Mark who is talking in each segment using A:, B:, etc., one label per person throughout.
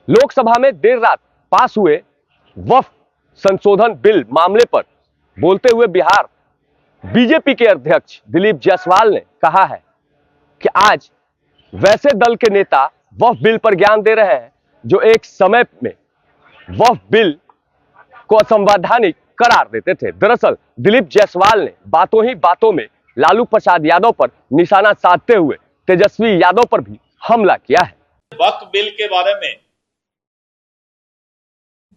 A: लोकसभा में देर रात पास हुए वक्फ संशोधन बिल मामले पर बोलते हुए बिहार बीजेपी के अध्यक्ष दिलीप जायसवाल ने कहा है कि आज वैसे दल के नेता वक्फ बिल पर ज्ञान दे रहे हैं जो एक समय में वक्फ बिल को असंवैधानिक करार देते थे। दरअसल दिलीप जायसवाल ने बातों ही बातों में लालू प्रसाद यादव पर निशाना साधते हुए तेजस्वी यादव पर भी हमला किया है।
B: वक्फ बिल के बारे में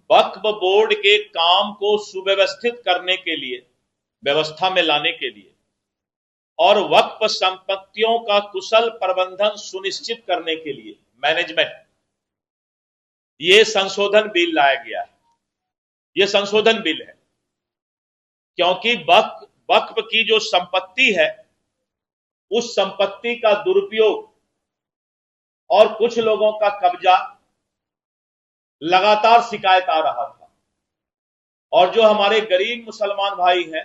B: वक्फ बोर्ड के काम को सुव्यवस्थित करने के लिए, व्यवस्था में लाने के लिए और वक्फ संपत्तियों का कुशल प्रबंधन सुनिश्चित करने के लिए मैनेजमेंट, ये संशोधन बिल लाया गया है। ये संशोधन बिल है क्योंकि वक्फ की जो संपत्ति है उस संपत्ति का दुरुपयोग और कुछ लोगों का कब्जा लगातार शिकायत आ रहा था। और जो हमारे गरीब मुसलमान भाई हैं,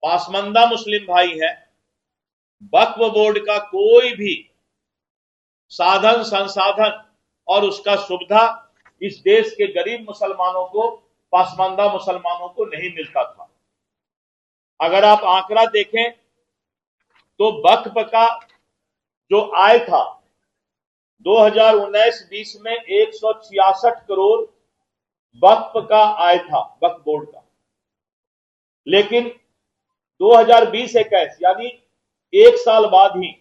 B: पासमानदा मुस्लिम भाई हैं, वक्फ बोर्ड का कोई भी साधन संसाधन और उसका सुविधा इस देश के गरीब मुसलमानों को, पासमानदा मुसलमानों को नहीं मिलता था। अगर आप आंकड़ा देखें तो वक्फ का जो आय था 2019-20 में 166 करोड़ वक्फ का आय था, वक्फ बोर्ड का। लेकिन 2020-21 यानी एक साल बाद ही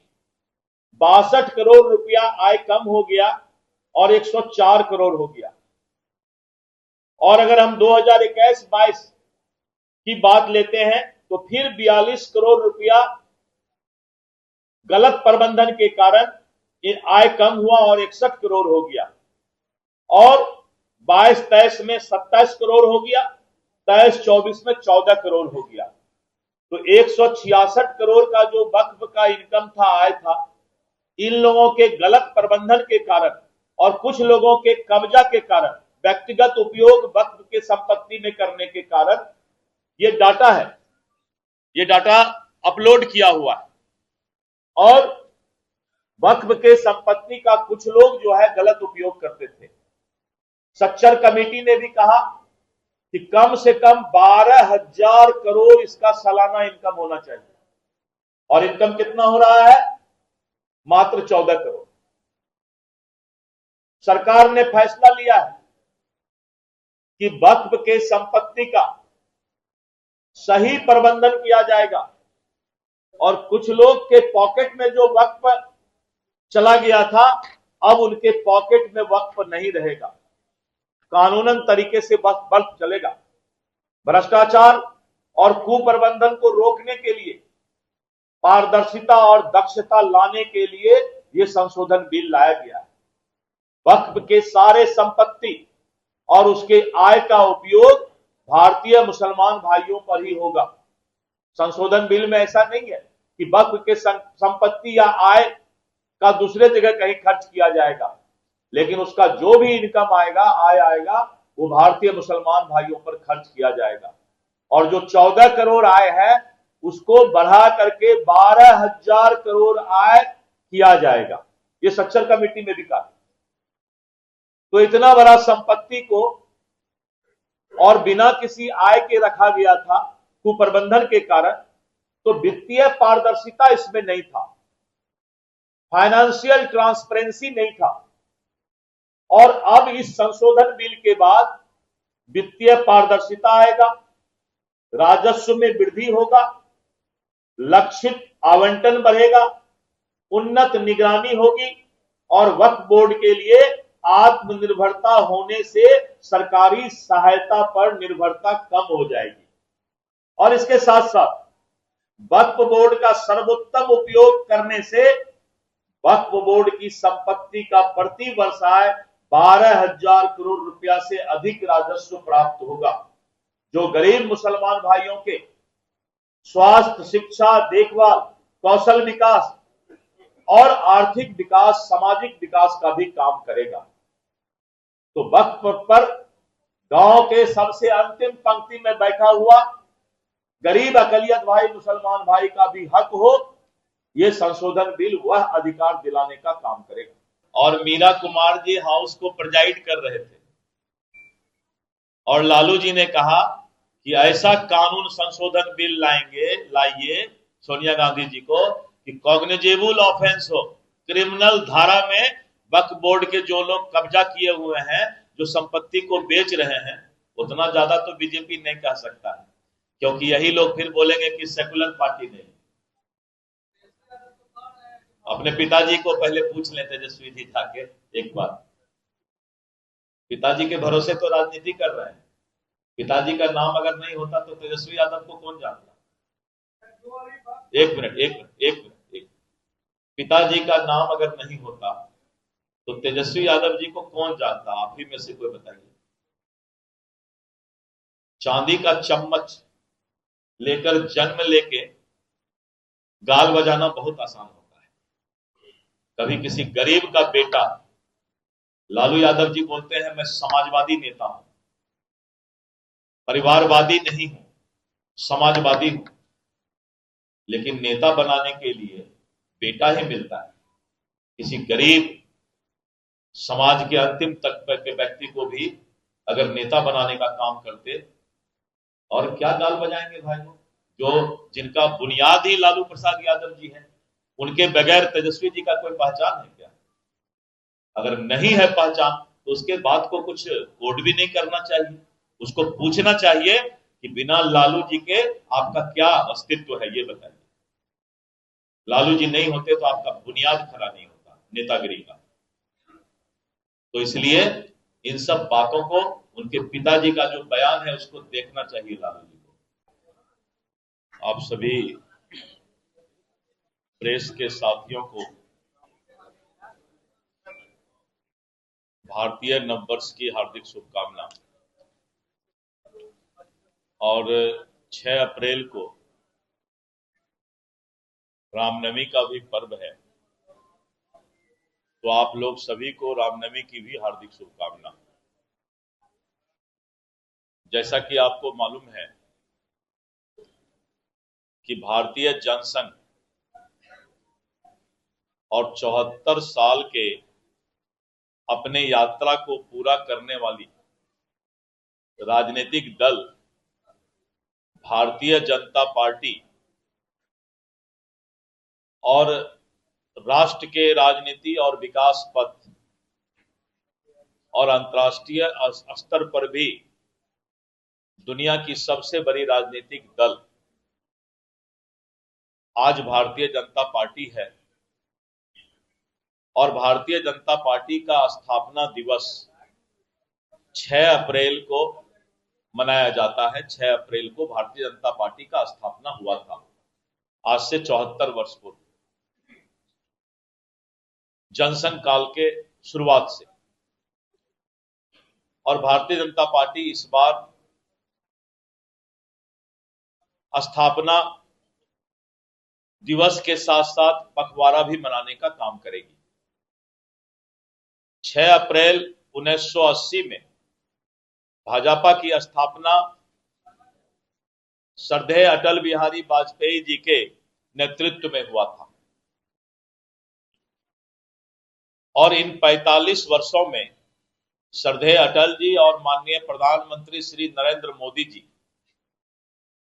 B: 62 करोड़ रुपया आय कम हो गया और 104 करोड़ हो गया। और अगर हम 2021-22 की बात लेते हैं तो फिर 42 करोड़ रुपया गलत प्रबंधन के कारण आय कम हुआ और 61 करोड़ हो गया। और 22-23 में 27 करोड़ हो गया, 23-24 में 14 करोड़ हो गया। तो 166 करोड़ का जो वक्फ का इनकम था, आय था, इन लोगों के गलत प्रबंधन के कारण और कुछ लोगों के कब्जा के कारण, व्यक्तिगत उपयोग वक्फ के संपत्ति में करने के कारण ये डाटा है, ये डाटा अपलोड किया हुआ है। और वक्फ के संपत्ति का कुछ लोग जो है गलत उपयोग करते थे। सच्चर कमेटी ने भी कहा कि कम से कम 12,000 करोड़ इसका सालाना इनकम होना चाहिए। और इनकम कितना हो रहा है? मात्र 14 करोड़। सरकार ने फैसला लिया है कि वक्फ के संपत्ति का सही प्रबंधन किया जाएगा और कुछ लोग के पॉकेट में जो वक्फ चला गया था, अब उनके पॉकेट में वक्फ नहीं रहेगा। कानूनन तरीके से वक्फ चलेगा। भ्रष्टाचार और कुप्रबंधन को रोकने के लिए, पारदर्शिता और दक्षता लाने के लिए यह संशोधन बिल लाया गया है। वक्फ के सारे संपत्ति और उसके आय का उपयोग भारतीय मुसलमान भाइयों पर ही होगा। संशोधन बिल में ऐसा नहीं है कि वक्फ के संपत्ति या आय का दूसरे जगह कहीं खर्च किया जाएगा, लेकिन उसका जो भी इनकम आएगा, आय आएगा, वो भारतीय मुसलमान भाइयों पर खर्च किया जाएगा। और जो 14 करोड़ आय है उसको बढ़ा करके 12,000 करोड़ आय किया जाएगा। ये सच्चर कमेटी में भी कहा। तो इतना बड़ा संपत्ति को और बिना किसी आय के रखा गया था कुप्रबंधन के कारण, तो वित्तीय पारदर्शिता इसमें नहीं था, फाइनेंशियल ट्रांसपेरेंसी नहीं था। और अब इस संशोधन बिल के बाद वित्तीय पारदर्शिता आएगा, राजस्व में वृद्धि होगा, लक्षित आवंटन बढ़ेगा, उन्नत निगरानी होगी और वक्फ बोर्ड के लिए आत्मनिर्भरता होने से सरकारी सहायता पर निर्भरता कम हो जाएगी। और इसके साथ साथ वक्फ बोर्ड का सर्वोत्तम उपयोग करने से वक्फ बोर्ड की संपत्ति का प्रति वर्ष आय 12,000 करोड़ रुपया से अधिक राजस्व प्राप्त होगा, जो गरीब मुसलमान भाइयों के स्वास्थ्य, शिक्षा, देखभाल, कौशल विकास और आर्थिक विकास, सामाजिक विकास का भी काम करेगा। तो वक्फ पर गांव के सबसे अंतिम पंक्ति में बैठा हुआ गरीब अकलियत भाई, मुसलमान भाई का भी हक हो, यह संशोधन बिल वह अधिकार दिलाने का काम करेगा। और मीरा कुमार जी हाउस को प्रेजाइड कर रहे थे और लालू जी ने कहा कि ऐसा कानून संशोधन बिल लाइए सोनिया गांधी जी को कि कॉग्निजेबल ऑफेंस हो, क्रिमिनल धारा में वक्फ बोर्ड के जो लोग कब्जा किए हुए हैं, जो संपत्ति को बेच रहे हैं, उतना ज्यादा तो बीजेपी नहीं कह सकता है, क्योंकि यही लोग फिर बोलेंगे कि सेकुलर पार्टी नहीं। अपने पिताजी को पहले पूछ लें तेजस्वी जी जाके एक बार, पिताजी के भरोसे तो राजनीति कर रहे हैं। पिताजी का नाम अगर नहीं होता तो तेजस्वी यादव को कौन जानता? एक मिनट। पिताजी का नाम अगर नहीं होता तो तेजस्वी यादव जी को कौन जानता? आप ही में से कोई बताइए। चांदी का चम्मच लेकर जन्म लेके गाल बजाना बहुत आसान होता है। कभी किसी गरीब का बेटा, लालू यादव जी बोलते हैं मैं समाजवादी नेता हूं, परिवारवादी नहीं हूं, समाजवादी हूं, लेकिन नेता बनाने के लिए बेटा ही मिलता है। किसी गरीब समाज के अंतिम तक के व्यक्ति को भी अगर नेता बनाने का काम करते, और क्या गाल बजाएंगे भाई लोग, जो जिनका बुनियाद ही लालू प्रसाद यादव जी है, उनके बगैर तेजस्वी जी का कोई पहचान है क्या? अगर नहीं है पहचान तो उसके बाद को कुछ कोड भी नहीं करना चाहिए, उसको पूछना चाहिए कि बिना लालू जी के आपका क्या अस्तित्व है, ये बताइए। लालू जी नहीं होते तो आपका बुनियाद खड़ा नहीं होता नेतागिरी का। तो इसलिए इन सब बातों को, उनके पिताजी का जो बयान है उसको देखना चाहिए लालू जी को। आप सभी प्रेस के साथियों को भारतीय नववर्ष की हार्दिक शुभकामना। और 6 अप्रैल को रामनवमी का भी पर्व है, तो आप लोग सभी को रामनवमी की भी हार्दिक शुभकामना। जैसा कि आपको मालूम है कि भारतीय जनसंघ और 74 साल के अपने यात्रा को पूरा करने वाली राजनीतिक दल भारतीय जनता पार्टी और राष्ट्र के राजनीति और विकास पथ और अंतर्राष्ट्रीय स्तर पर भी दुनिया की सबसे बड़ी राजनीतिक दल आज भारतीय जनता पार्टी है। और भारतीय जनता पार्टी का स्थापना दिवस 6 अप्रैल को मनाया जाता है। 6 अप्रैल को भारतीय जनता पार्टी का स्थापना हुआ था, आज से 74 वर्ष पूर्व, जनसंघ काल के शुरुआत से। और भारतीय जनता पार्टी इस बार स्थापना दिवस के साथ साथ पखवाड़ा भी मनाने का काम करेगी। 6 अप्रैल 1980 में भाजपा की स्थापना श्रद्धेय अटल बिहारी वाजपेयी जी के नेतृत्व में हुआ था। और इन 45 वर्षों में श्रद्धेय अटल जी और माननीय प्रधानमंत्री श्री नरेंद्र मोदी जी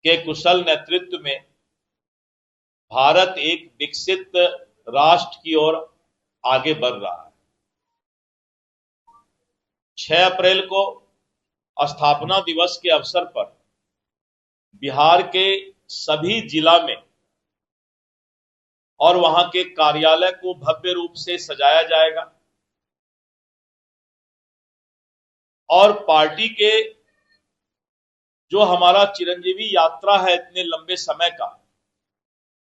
B: के कुशल नेतृत्व में भारत एक विकसित राष्ट्र की ओर आगे बढ़ रहा है। 6 अप्रैल को स्थापना दिवस के अवसर पर बिहार के सभी जिला में और वहां के कार्यालय को भव्य रूप से सजाया जाएगा। और पार्टी के जो हमारा चिरंजीवी यात्रा है इतने लंबे समय का,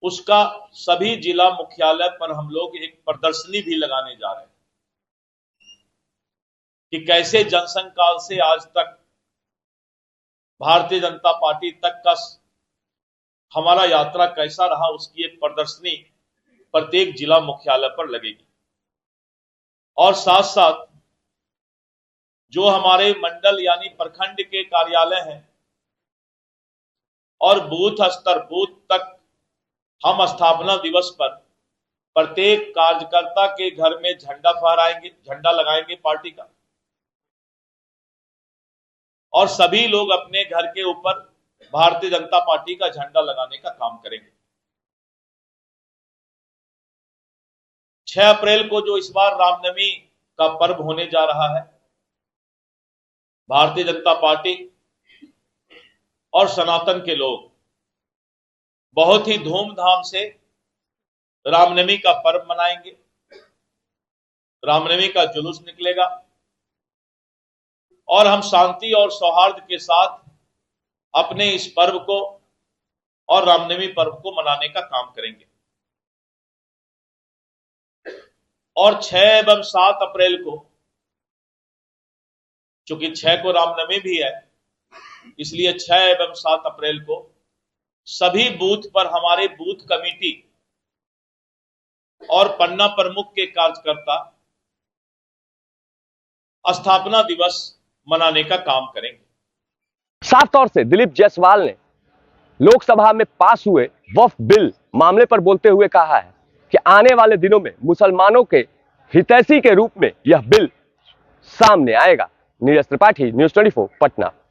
B: उसका सभी जिला मुख्यालय पर हम लोग एक प्रदर्शनी भी लगाने जा रहे हैं कि कैसे जनसंघ काल से आज तक भारतीय जनता पार्टी तक का हमारा यात्रा कैसा रहा, उसकी एक प्रदर्शनी प्रत्येक जिला मुख्यालय पर लगेगी। और साथ साथ जो हमारे मंडल यानी प्रखंड के कार्यालय हैं और बूथ स्तर, बूथ तक हम स्थापना दिवस पर प्रत्येक कार्यकर्ता के घर में झंडा फहराएंगे, झंडा लगाएंगे पार्टी का, और सभी लोग अपने घर के ऊपर भारतीय जनता पार्टी का झंडा लगाने का काम करेंगे। 6 अप्रैल को जो इस बार रामनवमी का पर्व होने जा रहा है, भारतीय जनता पार्टी और सनातन के लोग बहुत ही धूमधाम से रामनवमी का पर्व मनाएंगे। रामनवमी का जुलूस निकलेगा और हम शांति और सौहार्द के साथ अपने इस पर्व को और रामनवमी पर्व को मनाने का काम करेंगे। और 6 एवं 7 अप्रैल को, चूंकि 6 को रामनवमी भी है, इसलिए 6 एवं 7 अप्रैल को सभी बूथ पर हमारे बूथ कमेटी और पन्ना प्रमुख के कार्यकर्ता स्थापना दिवस मनाने का काम करेंगे।
A: साफ तौर से दिलीप जायसवाल ने लोकसभा में पास हुए वक्फ बिल मामले पर बोलते हुए कहा है कि आने वाले दिनों में मुसलमानों के हितैषी के रूप में यह बिल सामने आएगा। नीरज त्रिपाठी, न्यूज़ 24, पटना।